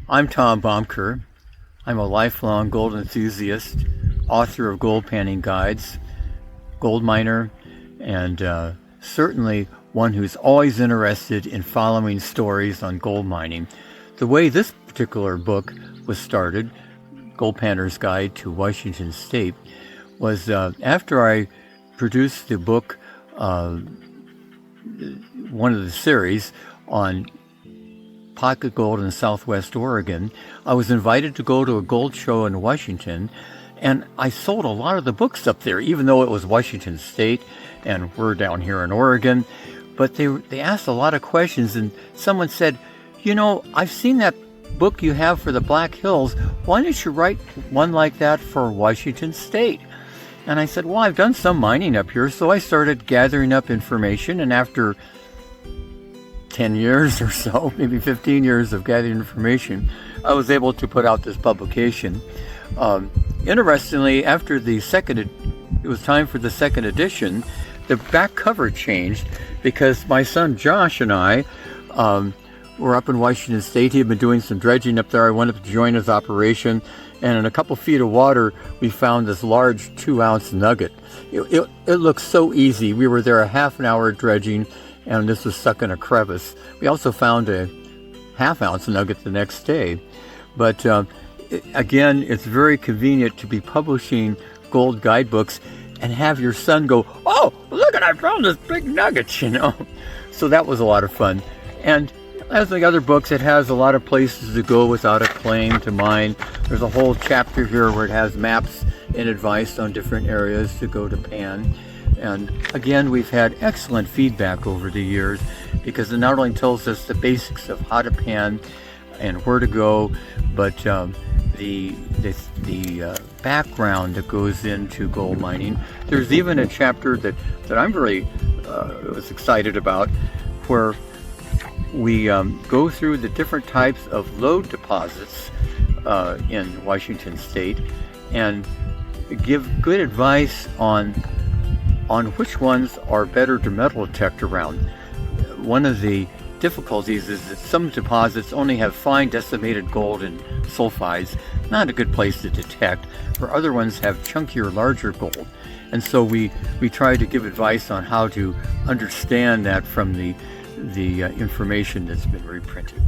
I'm Tom Bohmker. I'm a lifelong gold enthusiast, author of gold panning guides, gold miner, and certainly one who's always interested in following stories on gold mining. The way this particular book was started, Goldpanner's Guide to Washington State, was after I produced the book, one of the series on pocket gold in Southwest Oregon. I was invited to go to a gold show in Washington, and I sold a lot of the books up there, even though it was Washington State and we're down here in Oregon. But they asked a lot of questions, and someone said, I've seen that book you have for the Black Hills. Why don't you write one like that for Washington State? And I said, well, I've done some mining up here. So I started gathering up information, and after 10 years or so, maybe 15 years of gathering information, I was able to put out this publication. Interestingly, after it was time for the second edition, the back cover changed because my son Josh and I were up in Washington State. He had been doing some dredging up there. I went up to join his operation, and in a couple feet of water, we found this large 2-ounce nugget. It looked so easy. We were there a half an hour dredging, and this was stuck in a crevice. We also found a half-ounce nugget the next day. But again, it's very convenient to be publishing gold guidebooks and have your son go, oh, look, I found this big nugget, So that was a lot of fun. And as the other books, it has a lot of places to go without a claim to mine. There's a whole chapter here where it has maps and advice on different areas to go to pan. And again, we've had excellent feedback over the years because it not only tells us the basics of how to pan and where to go, but the background that goes into gold mining. There's even a chapter that I'm really was excited about, where we go through the different types of lode deposits in Washington State and give good advice on which ones are better to metal detect around. One of the difficulties is that some deposits only have fine decimated gold and sulfides, not a good place to detect, where other ones have chunkier, larger gold. And so we try to give advice on how to understand that from the information that's been reprinted.